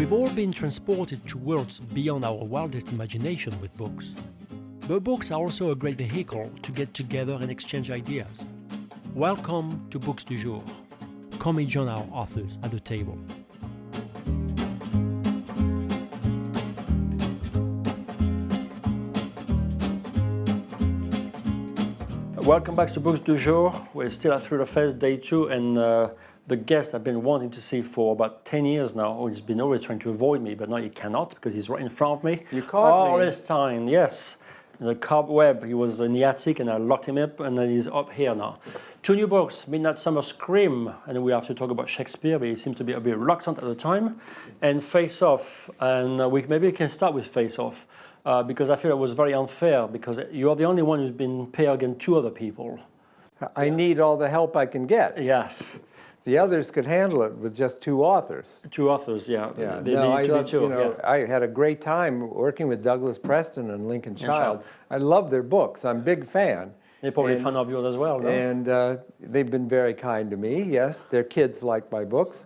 We've all been transported to worlds beyond our wildest imagination with books. But books are also a great vehicle to get together and exchange ideas. Welcome to Books du Jour. Come and join our authors at the table. Welcome back to Books du Jour. We're still at ThrillerFest Day 2, and the guest I've been wanting to see for about 10 years now, who has been always trying to avoid me, but now he cannot because he's right in front of me. You caught me. Stine, yes. In the cobweb, he was in the attic and I locked him up, and then he's up here now. 2 new books, Midnight Summer Scream, and we have to talk about Shakespeare, but he seems to be a bit reluctant at the time, and Face Off. And maybe we can start with Face Off. Because I feel it was very unfair, because you're the only one who's been paired against 2 other people. I need all the help I can get. Yes. The others could handle it with just 2 authors. 2 authors, yeah. Yeah. They need to be 2. I had a great time working with Douglas Preston and Lincoln Child. I love their books. I'm a big fan. They're probably a fan of yours as well, no? And they've been very kind to me, yes. Their kids like my books.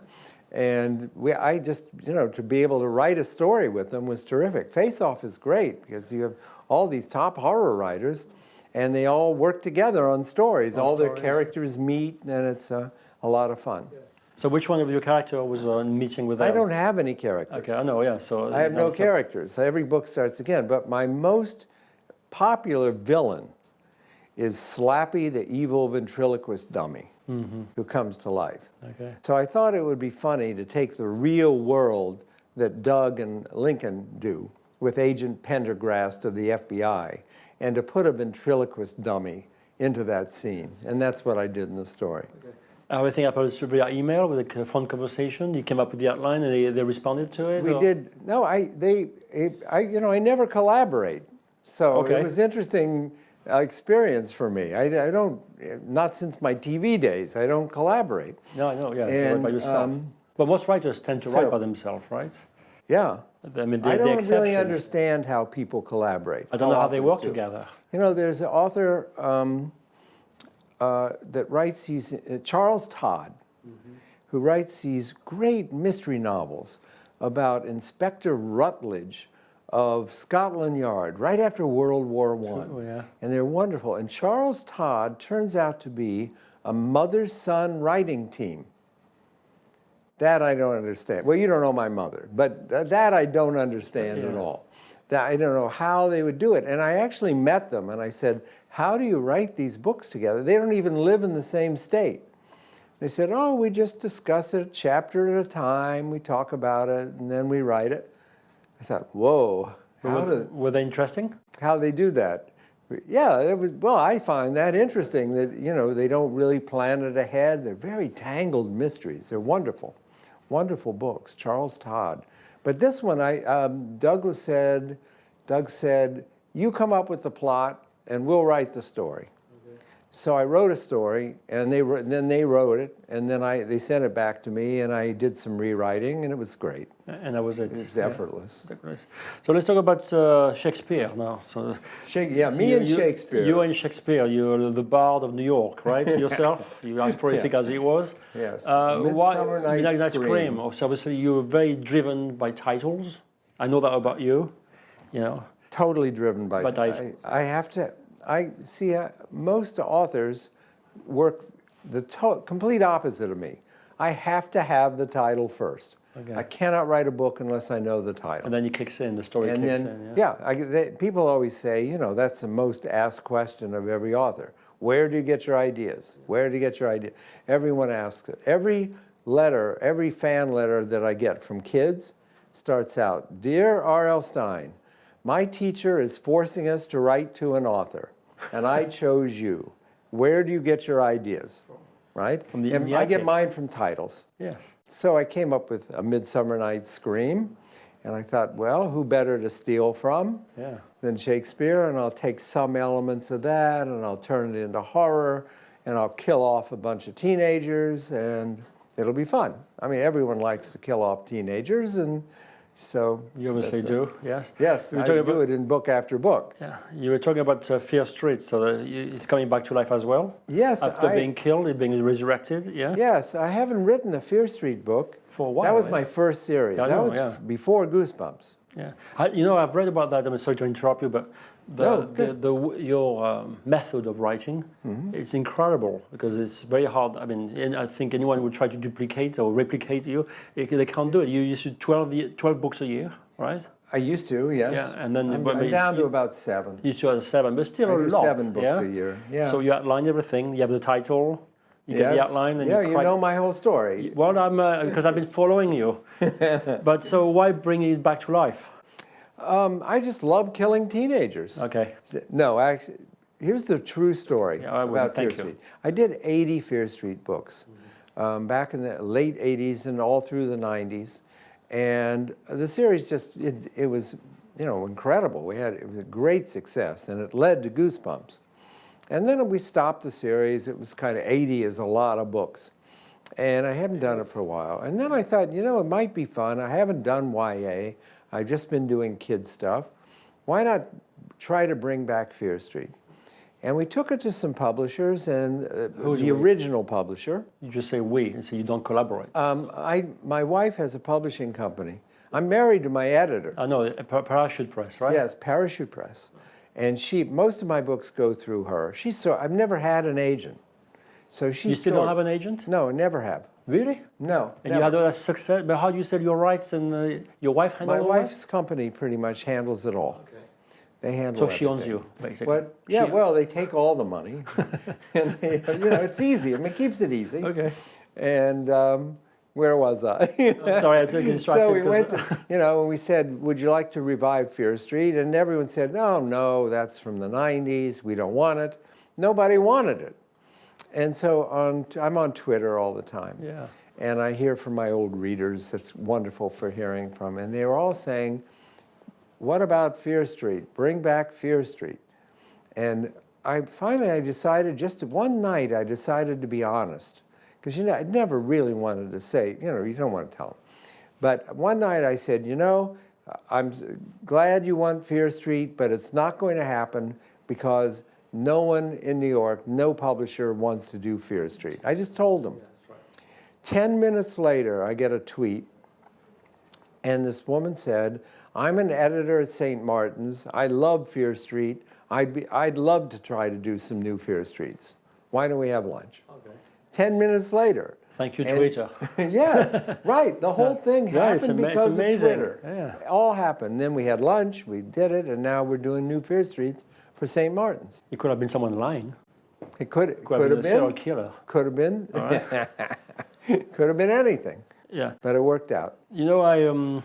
And I just, to be able to write a story with them was terrific. Face Off is great because you have all these top horror writers and they all work together on stories. Their characters meet, and it's a lot of fun. Yeah. So which one of your characters was meeting with us? I don't have any characters. Okay, I know, yeah. So I have no characters. Every book starts again. But my most popular villain is Slappy, the evil ventriloquist dummy. Mm-hmm. Who comes to life. Okay. So I thought it would be funny to take the real world that Doug and Lincoln do with Agent Pendergrast of the FBI and to put a ventriloquist dummy into that scene. And that's what I did in the story. Okay. Everything happened via email with a phone conversation? You came up with the outline and they responded to it? We did. No, I never collaborate. So okay. It was interesting experience for me. I don't, not since my TV days, I don't collaborate. No, I know, yeah, you write by yourself. But most writers tend to write by themselves, right? Yeah. I mean, I don't really understand how people collaborate. I don't know how they work together. There's an author that writes these, Charles Todd, who writes these great mystery novels about Inspector Rutledge of Scotland Yard, right after World War I. Oh, yeah. And they're wonderful. And Charles Todd turns out to be a mother-son writing team. That I don't understand. Well, you don't know my mother, but that I don't understand at all. That I don't know how they would do it. And I actually met them, and I said, how do you write these books together? They don't even live in the same state. They said, we just discuss it chapter at a time. We talk about it, and then we write it. I thought, whoa. Were they interesting? How they do that. Yeah, it was. Well, I find that interesting that, they don't really plan it ahead. They're very tangled mysteries. They're wonderful, wonderful books. Charles Todd. But this one, Doug said, you come up with the plot and we'll write the story. So I wrote a story, and then they wrote it, and then they sent it back to me, and I did some rewriting, and it was great. And that was it. It was effortless. So let's talk about Shakespeare now. So me and Shakespeare. You and Shakespeare, you're the bard of New York, right? Yourself, you're as prolific as he was. Yes. Why Midnight Scream? So obviously you're very driven by titles. I know that about you. Totally driven by titles. I have to. I see most authors work the complete opposite of me. I have to have the title first. Okay. I cannot write a book unless I know the title. And then it kicks in, the story kicks in. Yeah, people always say, that's the most asked question of every author. Where do you get your ideas? Where do you get your ideas? Everyone asks it. Every fan letter that I get from kids starts out, Dear R.L. Stine, my teacher is forcing us to write to an author, and I chose you. Where do you get your ideas? Right? I get mine from titles. Yes. So I came up with A Midsummer Night's Scream, and I thought, well, who better to steal from than Shakespeare? And I'll take some elements of that, and I'll turn it into horror, and I'll kill off a bunch of teenagers, and it'll be fun. I mean, everyone likes to kill off teenagers, and so you obviously do, yes. Yes, I do it in book after book. Yeah, you were talking about Fear Street, so it's coming back to life as well. Yes, after being killed, it's being resurrected. Yeah. Yes, I haven't written a Fear Street book For a while. That was yeah. my first series. Yeah, I that know, was yeah. before Goosebumps. Yeah, I've read about that. I'm sorry to interrupt you, but your method of writing, it's incredible because it's very hard. I mean, and I think anyone would try to duplicate or replicate you, they can't do it. You used to 12 books a year, right? I used to, yes. Yeah, and then I'm down to about 7. You used to have 7, but still I a do lot. 7 books yeah? a year. Yeah. So you outline everything. You have the title. You get the outline. And yeah, you know my whole story. Well, I'm because I've been following you. But so why bring it back to life? I just love killing teenagers. Okay. No, actually, here's the true story about Fear Street. I did 80 Fear Street books back in the late 80s and all through the 90s. And the series just, it was, incredible. It was a great success, and it led to Goosebumps. And then we stopped the series. It was kind of 80 is a lot of books. And I haven't done it for a while. And then I thought, it might be fun. I haven't done YA. I've just been doing kid stuff. Why not try to bring back Fear Street? And we took it to some publishers, and the original publisher. You just say we, and so you don't collaborate. My wife has a publishing company. I'm married to my editor. I know, Parachute Press, right? Yes, Parachute Press. And most of my books go through her. I've never had an agent. So You still don't have an agent? No, never have. Really? No. And you had a success, but how do you sell your rights and your wife handles My wife's company pretty much handles it all. Okay. They handle So everything. she owns you, basically. What? Yeah, well, they take all the money. And it's easy. I mean, it keeps it easy. Okay. And where was I? I'm sorry, I took you distracted. So we went to, and we said, would you like to revive Fear Street? And everyone said, no, that's from the 90s. We don't want it. Nobody wanted it. And so I'm on Twitter all the time. Yeah. And I hear from my old readers. It's wonderful for hearing from. And they were all saying, what about Fear Street? Bring back Fear Street. And I decided, just one night, I decided to be honest. Because, I never really wanted to say, you don't want to tell them. But one night I said, I'm glad you want Fear Street, but it's not going to happen because no one in New York, no publisher wants to do Fear Street. I just told them. Yeah, that's right. 10 minutes later, I get a tweet, and this woman said, I'm an editor at St. Martin's. I love Fear Street. I'd love to try to do some new Fear Streets. Why don't we have lunch? Okay. 10 minutes later. Thank you, Twitter. Yes, right. The whole thing happened because of Twitter. Yeah. It all happened. Then we had lunch, we did it, and now we're doing new Fear Streets for St. Martin's. It could have been someone lying. It could have been. Serial killer. Could have been. All right. Could have been anything. Yeah. But it worked out. I'm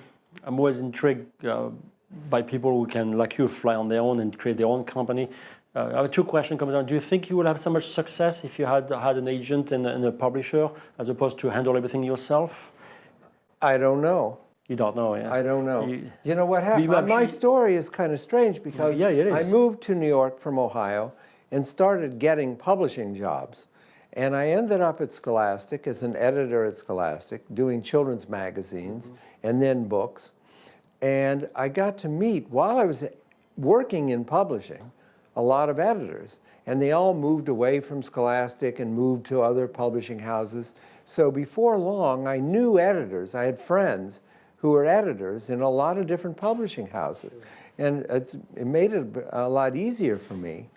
always intrigued by people who can, like you, fly on their own and create their own company. I have 2 questions coming down. Do you think you would have so much success if you had an agent and a publisher as opposed to handle everything yourself? I don't know. You don't know, yeah? I don't know. You know what happened? My story is kind of strange because it is. I moved to New York from Ohio and started getting publishing jobs. And I ended up at Scholastic as an editor at Scholastic, doing children's magazines and then books. And I got to meet, while I was working in publishing, a lot of editors. And they all moved away from Scholastic and moved to other publishing houses. So before long, I knew editors. I had friends who were editors in a lot of different publishing houses. And it made it a lot easier for me,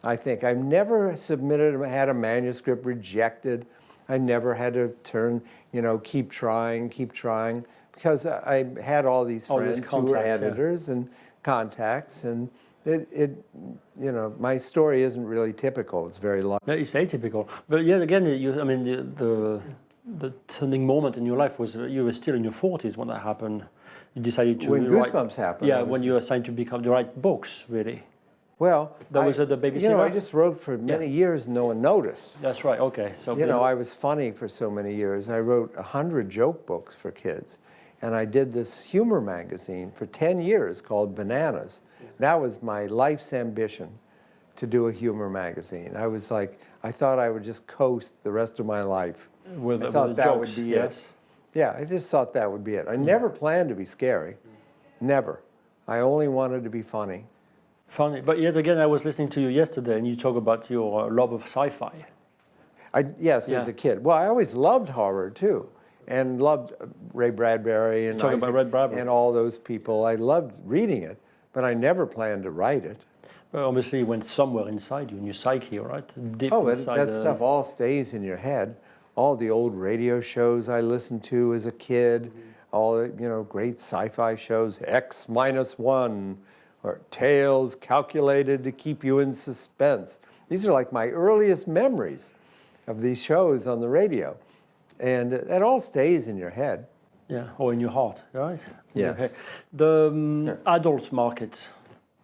I think. I've never had a manuscript rejected. I never had to keep trying, because I had all these friends who were editors and contacts, and my story isn't really typical. It's very long. Yeah, it's atypical. But yet again, the turning moment in your life was you were still in your 40s when that happened. You decided to when Goosebumps happened. Yeah, when you assigned to write books, really. Well, that was at the babysitter. I just wrote for many years, and no one noticed. That's right. Okay, so I was funny for so many years. I wrote 100 joke books for kids, and I did this humor magazine for 10 years called Bananas. That was my life's ambition, to do a humor magazine. I thought I would just coast the rest of my life. I thought that would be it. Yeah, I just thought that would be it. I never planned to be scary. Never. I only wanted to be funny. Funny, but yet again, I was listening to you yesterday, and you talk about your love of sci-fi. Yes, as a kid. Well, I always loved horror too, and loved Ray Bradbury and Talking about Isaac Ray Bradbury. and all those people. I loved reading it, but I never planned to write it. Well, obviously, it went somewhere inside you, in your psyche, right? Deep Oh, but inside that stuff all stays in your head. All the old radio shows I listened to as a kid, all the, great sci-fi shows, X-1, or Tales Calculated to Keep You in Suspense. These are like my earliest memories of these shows on the radio. And that all stays in your head. Yeah, or in your heart, right? Yes. Okay. The adult market,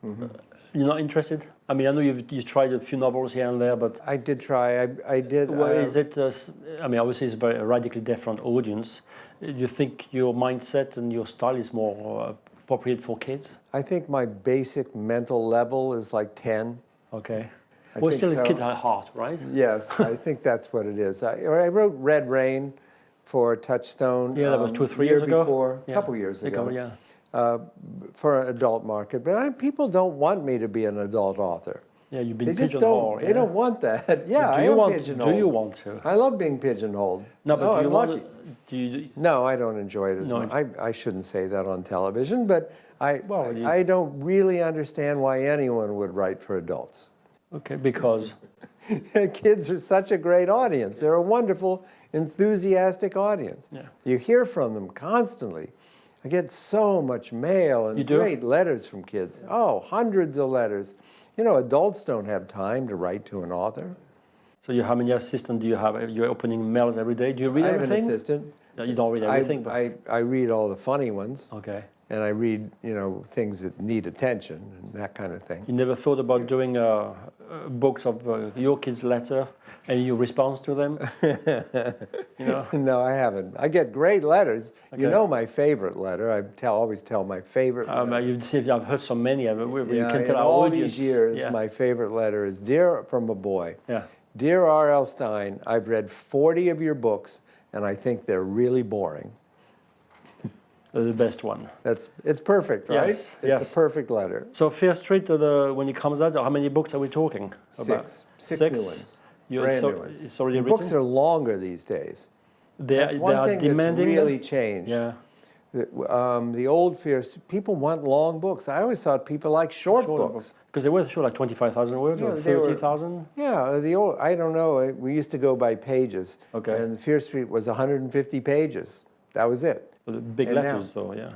you're not interested? I mean, I know you've tried a few novels here and there, but... I did try. I did. Well, is it, I mean, obviously it's a very radically different audience. Do you think your mindset and your style is more appropriate for kids? I think my basic mental level is like 10. Okay. I Well, think still so. a kid at heart, right? Yes, I think that's what it is. I wrote Red Rain for Touchstone. Yeah, that was 2 or 3 years ago. Before, Yeah. a couple years ago. Yeah. For an adult market, but people don't want me to be an adult author. Yeah, you've been They just pigeonholed. don't. They don't want that. Yeah, I am pigeonholed. Do you want to? I love being pigeonholed. No, but do I'm you want lucky. do you? No, I don't enjoy it as No, much. I shouldn't say that on television, but Well, I don't really understand why anyone would write for adults. Okay, because Kids are such a great audience. They're a wonderful, enthusiastic audience. Yeah. You hear from them constantly. I get so much mail and You do? great letters from kids. Oh, hundreds of letters. Adults don't have time to write to an author. so how many assistants do you have? You're opening mails every day. Do you read I have everything? an assistant. No, you don't read everything. but... I read all the funny ones, Okay. and I read, things that need attention and that kind of thing. You never thought about doing books of your kids' letter and your response to them? No, I haven't. I get great letters. Okay. You know my favorite letter. I always tell my favorite letter. I've heard so many. You can In tell our all audience. these years, Yeah. my favorite letter is Dear from a Boy. Yeah. Dear R.L. Stine, I've read 40 of your books, and I think they're really boring. The best one. It's perfect, right? Yes, It's yes. a perfect letter. So Fear Street, when it comes out, how many books are we talking about? Six new ones. Brand new ones. It's already And written? books are longer these days. They That's one are thing demanding that's really them? changed. Yeah. The old Fierce, people want long books. I always thought people like short books. Because they were sure like 25,000 words or they were- 30,000? Yeah, I don't know. We used to go by pages. Okay. And Fear Street was 150 pages. That was it. Big And now- letters, though, yeah.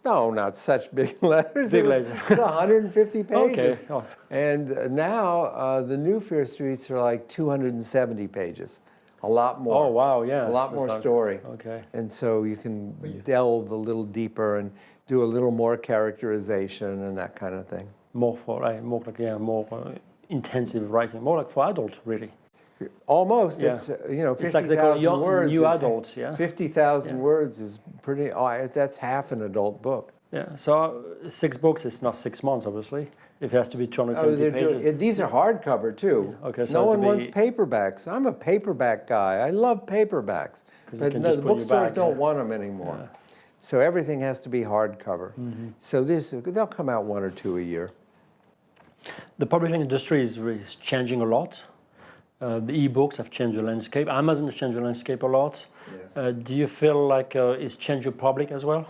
No, not such big letters. Big It was letters. 150 pages. Okay. Oh. And now the new Fear Streets are like 270 pages. A lot more. Oh, wow, yeah. A lot So more it's like- story. Okay. And so you can delve a little deeper and do a little more characterization and that kind of thing. More intensive writing, more like for adults, really. Almost. Yeah. It's, It's like they call 50,000 young, words. new is- adults, yeah? 50,000 Yeah. words is pretty, that's half an adult book. Yeah, so 6 books is not 6 months, obviously. If it has to be 270 pages. These are hardcover too. Okay, so no it has one to wants be- paperbacks. I'm a paperback guy. I love paperbacks. 'Cause you But can no, just the put in your bookstores bag, don't yeah. want them anymore. Yeah. So everything has to be hardcover. Mm-hmm. So they'll come out 1 or 2 a year. The publishing industry is changing a lot. The e-books have changed the landscape. Amazon has changed the landscape a lot. Yes. Do you feel like it's changed your public as well?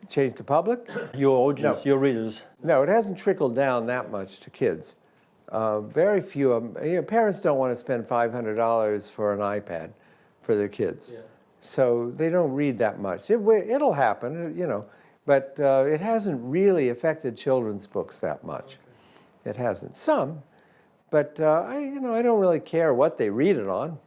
Change the public? Your audience, No. your readers? No, it hasn't trickled down that much to kids. Very few of them. Parents don't want to spend $500 for an iPad for their kids. Yeah. So they don't read that much. It'll happen, but it hasn't really affected children's books that much. It hasn't. Some, but I don't really care what they read it on.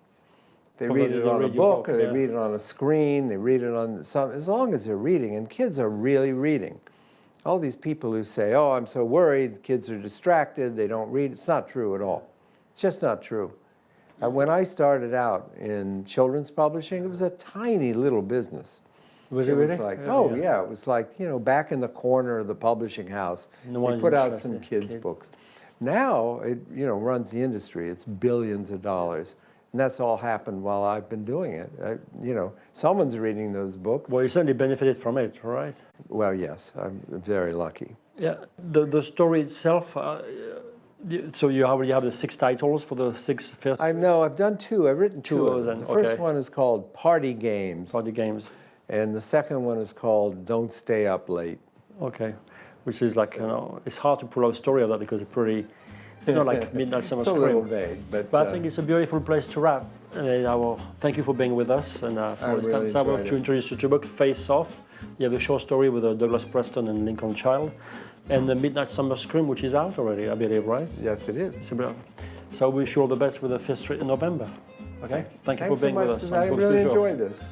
They read Provided it they on a read your book, book, or they yeah. read it on a screen. They read it on some. As long as they're reading, and kids are really reading. All these people who say, "Oh, I'm so worried. Kids are distracted. They don't read." It's not true at all. It's just not true. When I started out in children's publishing, it was a tiny little business. Was it It really? was like, Yeah. it was like, back in the corner of the publishing house, No they one's put out some interested. kids' books. Now, it, runs the industry. It's billions of dollars. And that's all happened while I've been doing it. Someone's reading those books. Well, you certainly benefited from it, right? Well, yes, I'm very lucky. Yeah. The story itself, So you already have the 6 titles for the 6 first I've done 2. I've written 2 of them. then, The first okay. one is called Party Games, party games. and the second one is called Don't Stay Up Late. Okay, which is like, it's hard to pull out a story of that because it's not like Midnight Summer It's a Scream. little vague, but But I think it's a beautiful place to wrap. Thank you for being with us and for really time enjoyed to it. introduce you to your book, Face Off. You have a short story with Douglas Preston and Lincoln Child, and the Midnight Summer Scream, which is out already, I believe, right? Yes, it is. So I wish you all the best with the first street in November. Okay, thank you for Thanks so being with much. us. I on Books really du Jour. enjoyed this.